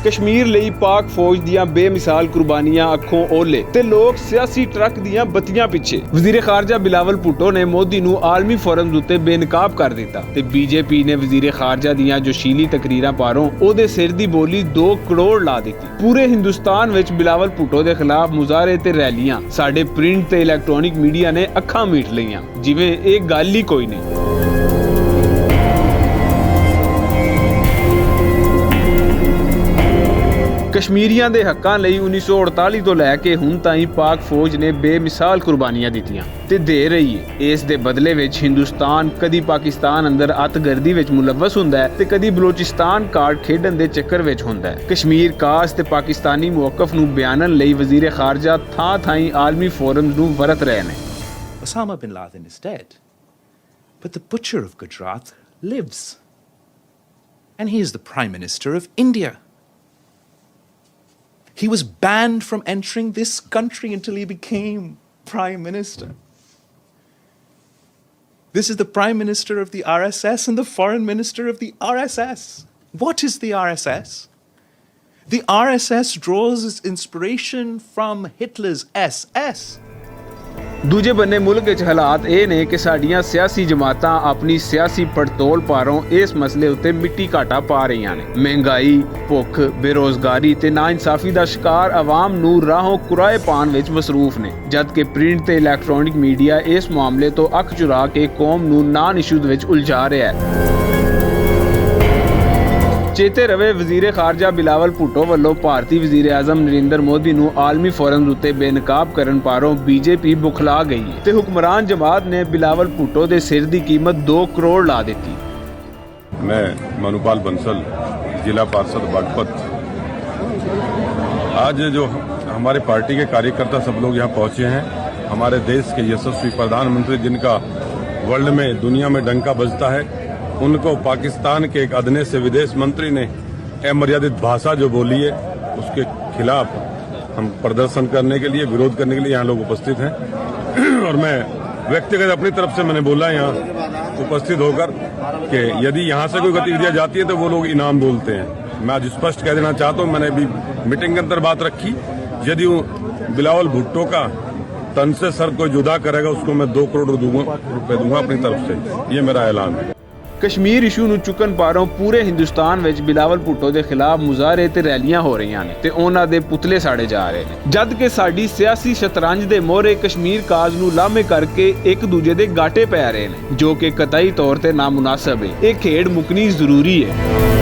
कश्मीर ਲਈ पाक फौज ਦੀਆਂ ਬੇਮਿਸਾਲ ਕੁਰਬਾਨੀਆਂ ਅੱਖੋਂ ਓਲੇ ਤੇ ਲੋਕ ਸਿਆਸੀ ਟਰੱਕ ਦੀਆਂ ਬੱਤੀਆਂ ਪਿੱਛੇ। ਵਜ਼ੀਰ ਖਾਰਜਾ ਬਿਲਾਵਲ ਭੁੱਟੋ ਨੇ ਮੋਦੀ ਨੂੰ ਆਲਮੀ ਫੋਰਮ ਉੱਤੇ ਬੇਨਕਾਬ ਕਰ ਦਿੱਤਾ ਤੇ ਬੀਜੇਪੀ ਨੇ ਵਜ਼ੀਰ ਖਾਰਜਾ ਦੀਆਂ ਜੋਸ਼ੀਲੀ ਤਕਰੀਰਾਂ ਪਾਰੋਂ ਉਹਦੇ ਸਿਰ ਦੀ ਬੋਲੀ 2 ਕਰੋੜ ਲਾ ਦਿੱਤੀ। ਪੂਰੇ ਹਿੰਦੁਸਤਾਨ ਵਿੱਚ ਬਿਲਾਵਲ ਭੁੱਟੋ ਦੇ ਖਿਲਾਫ ਮੁਜ਼ਾਹਰੇ ਤੇ ਰੈਲੀਆਂ ਸਾਡੇ ਪ੍ਰਿੰਟ ਤੇ ਇਲੈਕਟ੍ਰੋਨਿਕ ਮੀਡੀਆ ਨੇ ਅੱਖਾਂ ਮੀਟ ਲਈਆਂ ਜਿਵੇਂ ਇਹ ਗੱਲ ਹੀ ਕੋਈ ਨਹੀਂ। ਕਸ਼ਮੀਰੀਆਂ ਦੇ ਹੱਕਾਂ ਲਈ 1948 ਤੋਂ ਲੈ ਕੇ ਹੁਣ ਤਾਈਂ ਪਾਕ ਫੌਜ ਨੇ ਬੇਮਿਸਾਲ ਕੁਰਬਾਨੀਆਂ ਦਿੱਤੀਆਂ ਤੇ ਦੇ ਰਹੀ ਹੈ। ਇਸ ਦੇ ਬਦਲੇ ਵਿੱਚ ਹਿੰਦੁਸਤਾਨ ਕਦੀ ਪਾਕਿਸਤਾਨ ਅੰਦਰ ਅੱਤਗਰਦੀ ਵਿੱਚ ਮੁਲਵਸ ਹੁੰਦਾ ਹੈ ਤੇ ਕਦੀ ਬਲੋਚਿਸਤਾਨ ਕਾਰਡ ਖੇਡਣ ਦੇ ਚੱਕਰ ਵਿੱਚ ਹੁੰਦਾ ਹੈ। ਕਸ਼ਮੀਰ ਕਾਸ ਤੇ ਪਾਕਿਸਤਾਨੀ ਮੌਕਫ ਨੂੰ ਬਿਆਨਣ ਲਈ ਵਜ਼ੀਰ ਖਾਰਜਾ ਥਾਂ ਥਾਈਂ ਆਲਮੀ ਫੋਰਮ ਨੂੰ ਵਰਤ ਰਹੇ ਨੇ। Osama bin Laden is dead, but the butcher of Gujarat lives, and he is the Prime Minister of India. He was banned from entering this country until he became Prime Minister. This is the Prime Minister of the RSS and the Foreign Minister of the RSS. What is the RSS? The RSS draws its inspiration from Hitler's SS. ਦੂਜੇ ਬੰਨੇ ਮੁਲਕ ਵਿੱਚ ਹਾਲਾਤ ਇਹ ਨੇ ਕਿ ਸਾਡੀਆਂ ਸਿਆਸੀ ਜਮਾਤਾਂ ਆਪਣੀ ਸਿਆਸੀ ਪੜਤੋਲ ਪਾਰੋਂ ਇਸ ਮਸਲੇ ਉੱਤੇ ਮਿੱਟੀ ਘਾਟਾ ਪਾ ਰਹੀਆਂ ਨੇ। ਮਹਿੰਗਾਈ, ਭੁੱਖ, ਬੇਰੋਜ਼ਗਾਰੀ ਤੇ ਨਾਇਨਸਾਫੀ ਦਾ ਸ਼ਿਕਾਰ ਆਵਾਮ ਨੂੰ ਰਾਹੋਂ ਕੁਰਾਏ ਪਾਉਣ ਵਿੱਚ ਮਸਰੂਫ ਨੇ, ਜਦਕਿ ਪ੍ਰਿੰਟ ਤੇ ਇਲੈਕਟ੍ਰੋਨਿਕ ਮੀਡੀਆ ਇਸ ਮਾਮਲੇ ਤੋਂ ਅੱਖ ਚੁਰਾ ਕੇ ਕੌਮ ਨੂੰ ਨਾਨ-ਇਸ਼ੂਜ਼ ਵਿੱਚ ਉਲਝਾ ਰਿਹਾ ਹੈ। ਚੇਤੇ ਰਵੇ ਵਜ਼ੀਰ ਖਾਰਜਾ ਬਿਲਾਵਲ ਭੁੱਟੋ ਵੱਲੋਂ ਭਾਰਤੀ ਵਜ਼ੀਰ ਆਜ਼ਮ ਨਰਿੰਦਰ ਮੋਦੀ ਨੂੰ ਆਲਮੀ ਫੋਰਮ ਉੱਤੇ ਬੇਨਕਾਬ ਕਰਨ ਪਾਰੋਂ ਬੀਜੇਪੀ ਬੁਖਲਾ ਗਈ ਤੇ ਹੁਕਮਰਾਨ ਜਮਾਤ ਨੇ ਬਿਲਾਵਲ ਭੁੱਟੋ ਦੇ ਸਿਰ ਦੀ ਕੀਮਤ 2 ਕਰੋੜ ਲਾ ਦਿੱਤੀ। मैं मनुपाल बंसल, जिला पार्षद बागपत। आज जो हमारे पार्टी के कार्यकर्ता सब लोग यहाँ पहुंचे हैं, हमारे देश के यशस्वी प्रधानमंत्री जिनका वर्ल्ड में दुनिया में डंका बजता है, उनको पाकिस्तान के एक अदने से विदेश मंत्री ने अमर्यादित भाषा जो बोली है उसके खिलाफ हम प्रदर्शन करने के लिए, विरोध करने के लिए यहाँ लोग उपस्थित हैं। और मैं व्यक्तिगत अपनी तरफ से मैंने बोला यहाँ उपस्थित होकर कि यदि यहाँ से कोई गतिविधियाँ जाती है तो वो लोग इनाम बोलते हैं। मैं आज स्पष्ट कह देना चाहता हूँ, मैंने अभी मीटिंग के अंदर बात रखी, यदि बिलावल भुट्टो का तन से सर कोई जुदा करेगा उसको मैं 2 करोड़ रुपए दूंगा अपनी तरफ से। ये मेरा ऐलान है। ਕਸ਼ਮੀਰ ਇਸ਼ੂ ਨੂੰ ਚੁੱਕਣ ਪਾਰੋਂ ਪੂਰੇ ਹਿੰਦੁਸਤਾਨ ਵਿੱਚ ਬਿਲਾਵਲ ਭੁੱਟੋ ਦੇ ਖਿਲਾਫ ਮੁਜ਼ਾਹਰੇ ਤੇ ਰੈਲੀਆਂ ਹੋ ਰਹੀਆਂ ਨੇ ਤੇ ਉਹਨਾਂ ਦੇ ਪੁਤਲੇ ਸਾੜੇ ਜਾ ਰਹੇ ਨੇ, ਜਦ ਕਿ ਸਾਡੀ ਸਿਆਸੀ ਸ਼ਤਰੰਜ ਦੇ ਮੋਹਰੇ ਕਸ਼ਮੀਰ ਕਾਜ਼ ਨੂੰ ਲਾਮੇ ਕਰਕੇ ਇੱਕ ਦੂਜੇ ਦੇ ਗਾਟੇ ਪੈ ਰਹੇ ਨੇ, ਜੋ ਕਿ ਕਤਈ ਤੌਰ ਤੇ ਨਾਮੁਨਾਸਬ ਹੈ। ਇਹ ਖੇਡ ਮੁਕਣੀ ਜ਼ਰੂਰੀ ਹੈ।